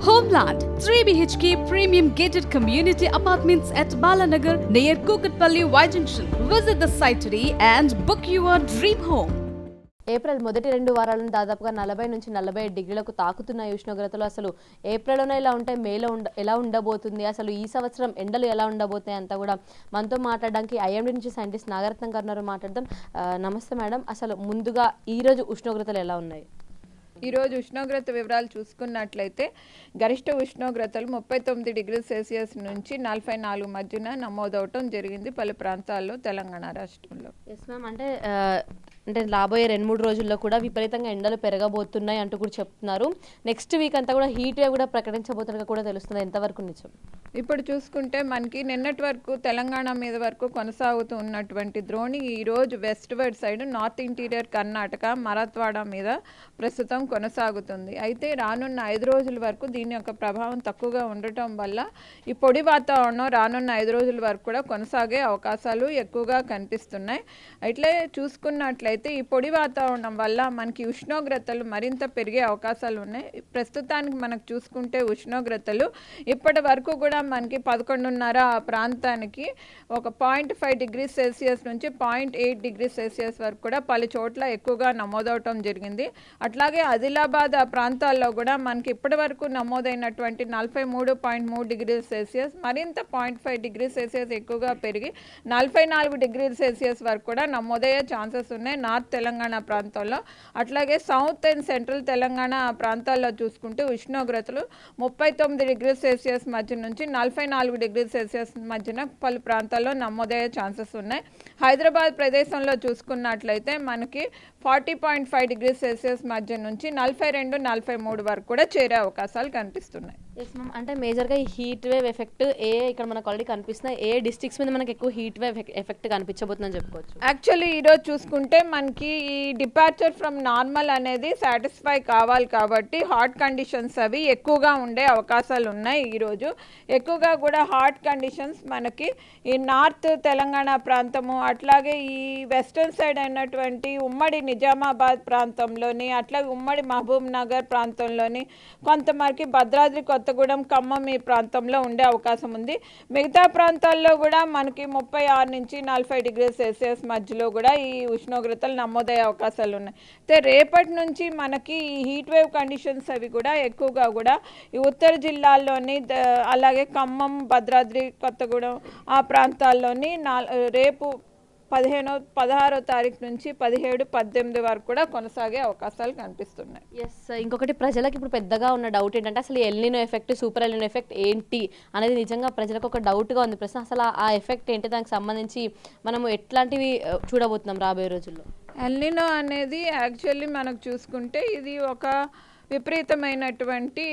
Homeland 3 BHK premium gated community apartments at Balanagar near Kukatpalli Y Junction. Visit the site today and book your dream home. April మొదటి 2 వారాలను దాదాపుగా 40 నుంచి 47 డిగ్రీలకు తాకుతున్న ఉష్ణోగ్రతలు అసలు ఏప్రిల్లోనే ఇలా ఉంటే మేలో ఎలా ఉండబోతుంది, అసలు ఈ సంవత్సరం ఎండలు ఎలా ఉండబోతాయి అంతా కూడా మనతో మాట్లాడడానికి ఐఎండీ నుంచి సైంటిస్ట్ నాగరత్నం గారు ఉన్నారు. మాట్లాడదాం. నమస్తే మేడం. అసలు ముందుగా ఈరోజు ఉష్ణోగ్రతలు ఎలా ఉన్నాయి? ఈరోజు ఉష్ణోగ్రత వివరాలు చూసుకున్నట్లయితే గరిష్ట ఉష్ణోగ్రతలు 39 డిగ్రీల సెల్సియస్ నుంచి 44 మధ్యన నమోదవటం జరిగింది పలు ప్రాంతాల్లో తెలంగాణ రాష్ట్రంలో. Yes ma'am. అంటే రాబోయే 2-3 రోజుల్లో కూడా విపరీతంగా ఎండలు పెరగబోతున్నాయి అంటూ కూడా చెప్తున్నారు. నెక్స్ట్ వీక్ అంతా కూడా హీట్ వేవ్ కూడా ప్రకటించబోతున్నట్టు కూడా తెలుస్తుంది. ఎంతవరకు నిజం? ఇప్పుడు చూసుకుంటే మనకి నిన్నటి వరకు తెలంగాణ మీద వరకు కొనసాగుతూ ఉన్నటువంటి ద్రోణి ఈరోజు west word side north interior Karnataka Marathwada మీద ప్రస్తుతం కొనసాగుతుంది. అయితే రానున్న 5 రోజుల వరకు దీని యొక్క ప్రభావం తక్కువగా ఉండటం వల్ల ఈ పొడి వాతావరణం రానున్న 5 రోజుల వరకు కూడా కొనసాగే అవకాశాలు ఎక్కువగా కనిపిస్తున్నాయి. అట్లే చూసుకున్నట్లయితే ఈ పొడి వాతావరణం వల్ల మనకి ఉష్ణోగ్రతలు మరింత పెరిగే అవకాశాలు ఉన్నాయి. ప్రస్తుతానికి మనకు చూసుకుంటే ఉష్ణోగ్రతలు ఇప్పటి వరకు కూడా మనకి 11:30 ఆ ప్రాంతానికి ఒక 0.5 డిగ్రీ సెల్సియస్ నుంచి 0.8 డిగ్రీ సెల్సియస్ వరకు కూడా పలు చోట్ల ఎక్కువగా నమోదవటం జరిగింది. అట్లాగే ఆదిలాబాద్ ఆ ప్రాంతాల్లో కూడా మనకి ఇప్పటి వరకు నమోదైనటువంటి 43.3 డిగ్రీల సెల్సియస్ మరింత 0.5 డిగ్రీ సెల్సియస్ ఎక్కువగా పెరిగి 44 డిగ్రీల సెల్సియస్ వరకు కూడా నమోదయ్యే ఛాన్సెస్ ఉన్నాయి నార్త్ తెలంగాణ ప్రాంతంలో. అట్లాగే సౌత్ అండ్ సెంట్రల్ తెలంగాణ ప్రాంతాల్లో చూసుకుంటే ఉష్ణోగ్రతలు 39 డిగ్రీల సెల్సియస్ మధ్య నుంచి 44 డిగ్రీల సెల్సియస్ మధ్యన పలు ప్రాంతాల్లో నమోదయ్యే ఛాన్సెస్ ఉన్నాయి. హైదరాబాద్ ప్రదేశంలో చూసుకున్నట్లయితే మనకి 40.5 డిగ్రీ సెల్సియస్ మధ్య నుంచి 42-43 వరకు కూడా చేరే అవకాశాలు కనిపిస్తున్నాయి. Yes ma'am. అంటే మేజర్గా ఈ హీట్ వేవ్ ఎఫెక్ట్ ఇక్కడ మనకు ఆల్రెడీ కనిపిస్తున్నాయి. ఏ డిస్ట్రిక్ట్స్ మీద మనకి ఎక్కువ హీట్ వేవ్ ఎఫెక్ట్ కనిపించబోతుందని చెప్పుకోవచ్చు? యాక్చువల్లీ ఈరోజు చూసుకుంటే మనకి ఈ డిపార్చర్ ఫ్రమ్ నార్మల్ అనేది సాటిస్ఫై కావాలి కాబట్టి హాట్ కండిషన్స్ అవి ఎక్కువగా ఉండే అవకాశాలు ఉన్నాయి. ఈరోజు ఎక్కువగా కూడా హాట్ కండిషన్స్ మనకి ఈ నార్త్ తెలంగాణ ప్రాంతము అట్లాగే ఈ వెస్టర్న్ సైడ్ అయినటువంటి ఉమ్మడి నిజామాబాద్ ప్రాంతంలోని అట్లాగే ఉమ్మడి మహబూబ్ నగర్ ప్రాంతంలోని కొంతమరికి భద్రాద్రి కొత్తగూడెం ఖమ్మం ఈ ప్రాంతంలో ఉండే అవకాశం ఉంది. మిగతా ప్రాంతాల్లో కూడా మనకి 36 నుంచి 40 డిగ్రీల సెల్సియస్ మధ్యలో కూడా ఈ ఉష్ణోగ్రతలు నమోదయ్యే అవకాశాలు ఉన్నాయి. అయితే రేపటి నుంచి మనకి ఈ హీట్ వేవ్ కండిషన్స్ అవి కూడా ఎక్కువగా కూడా ఈ ఉత్తర జిల్లాల్లోని అలాగే ఖమ్మం భద్రాద్రి కొత్తగూడెం ఆ ప్రాంతాల్లోని రేపు 16వ తారీఖు నుంచి 17-18 వరకు కూడా కొనసాగే అవకాశాలు కనిపిస్తున్నాయి. ఎస్. ఇంకొకటి ప్రజలకు ఇప్పుడు పెద్దగా ఉన్న డౌట్ ఏంటంటే అసలు El Niño effect super El Niño effect ఏంటి అనేది నిజంగా ప్రజలకు ఒక డౌట్గా ఉంది. ప్రశ్న అసలు ఆ ఎఫెక్ట్ ఏంటి, దానికి సంబంధించి మనము ఎట్లాంటివి చూడబోతున్నాం రాబోయే రోజుల్లో? ఎల్నినో అనేది యాక్చువల్లీ మనకు చూసుకుంటే ఇది ఒక విపరీతమైనటువంటి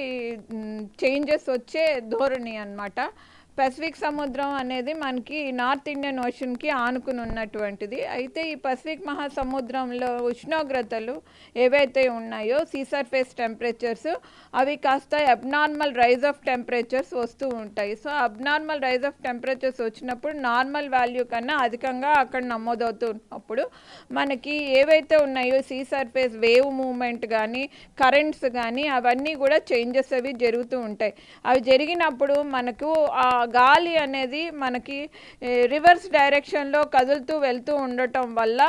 చేంజెస్ వచ్చే ధోరణి అన్నమాట. పసిఫిక్ సముద్రం అనేది మనకి నార్త్ ఇండియన్ ఓషన్కి ఆనుకుని ఉన్నటువంటిది. అయితే ఈ పసిఫిక్ మహాసముద్రంలో ఉష్ణోగ్రతలు ఏవైతే ఉన్నాయో సీ సర్ఫేస్ టెంపరేచర్స్ అవి కాస్త అబ్నార్మల్ రైజ్ ఆఫ్ టెంపరేచర్స్ వస్తూ ఉంటాయి. So abnormal rise of temperatures వచ్చినప్పుడు నార్మల్ వాల్యూ కన్నా అధికంగా అక్కడ నమోదవుతున్నప్పుడు మనకి ఏవైతే ఉన్నాయో సీ సర్ఫేస్ వేవ్ మూమెంట్ కానీ కరెంట్స్ కానీ అవన్నీ కూడా చేంజెస్ అవి జరుగుతూ ఉంటాయి. అవి జరిగినప్పుడు మనకు ఆ గాలి అనేది మనకి రివర్స్ డైరెక్షన్లో కదులుతూ వెళ్తూ ఉండటం వల్ల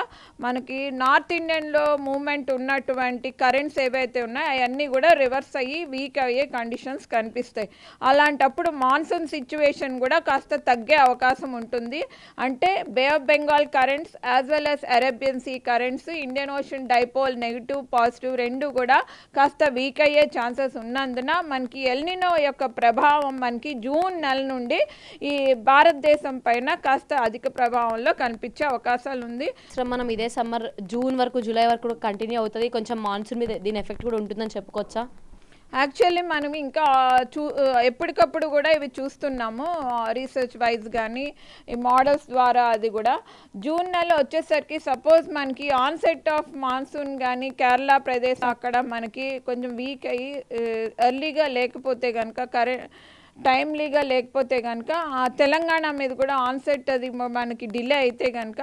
మనకి నార్త్ ఇండియన్లో మూమెంట్ ఉన్నటువంటి కరెంట్స్ ఏవైతే ఉన్నాయో అవన్నీ కూడా రివర్స్ అయ్యి వీక్ అయ్యే కండిషన్స్ కనిపిస్తాయి. అలాంటప్పుడు మాన్సూన్ సిచ్యువేషన్ కూడా కాస్త తగ్గే అవకాశం ఉంటుంది. అంటే Bay of Bengal currents as well as Arabian Sea currents Indian Ocean dipole negative positive రెండు కూడా కాస్త వీక్ అయ్యే ఛాన్సెస్ ఉన్నందున మనకి ఎల్నినో యొక్క ప్రభావం మనకి జూన్ నెల నుండి ఈ భారతదేశం పైన కాస్త అధిక ప్రభావంలో కనిపించే అవకాశాలు ఉంది. మనం ఇదే సమ్మర్ జూన్ వరకు జూలై వరకు కూడా కంటిన్యూ అవుతుంది. కొంచెం మాన్సూన్ మీద దీని ఎఫెక్ట్ కూడా ఉంటుందని చెప్పుకోవచ్చా? యాక్చువల్లీ మనం ఇంకా ఎప్పటికప్పుడు కూడా ఇవి చూస్తున్నాము రీసెర్చ్ వైజ్ కానీ ఈ మోడల్స్ ద్వారా. అది కూడా జూన్ నెల వచ్చేసరికి సపోజ్ మనకి ఆన్సెట్ ఆఫ్ మాన్సూన్ కానీ కేరళ ప్రదేశం అక్కడ మనకి కొంచెం వీక్ అయ్యి ఎర్లీగా లేకపోతే కనుక టైమ్లీగా లేకపోతే కనుక ఆ తెలంగాణ మీద కూడా ఆన్సెట్ అది మనకి డిలే అయితే కనుక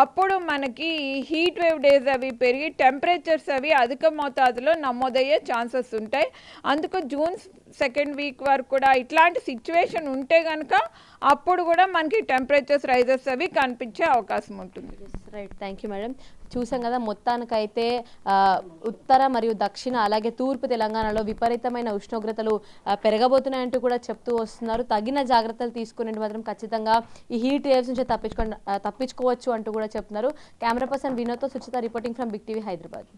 అప్పుడు మనకి హీట్ వేవ్ డేస్ అవి పెరిగి టెంపరేచర్స్ అవి అధిక మోతాదులో నమోదయ్యే ఛాన్సెస్ ఉంటాయి. అందుకు జూన్ సెకండ్ వీక్ వరకు కూడా ఇట్లాంటి సిచ్యువేషన్ ఉంటే కనుక అప్పుడు కూడా మనకి టెంపరేచర్స్ రైజెస్ అవి కనిపించే అవకాశం ఉంటుంది. Right, thank you madam. చూసాం కదా, మొత్తానికైతే ఉత్తర మరియు దక్షిణ అలాగే తూర్పు తెలంగాణలో విపరీతమైన ఉష్ణోగ్రతలు పెరగబోతున్నాయంటూ కూడా చెప్తూ వస్తున్నారు. తగిన జాగ్రత్తలు తీసుకునేది మాత్రం ఖచ్చితంగా ఈ హీట్ వేవ్స్ నుంచి తప్పించుకోవచ్చు అంటూ కూడా చెప్తున్నారు. కెమెరా పర్సన్ వినోద్తో Suchita reporting from Big TV Hyderabad.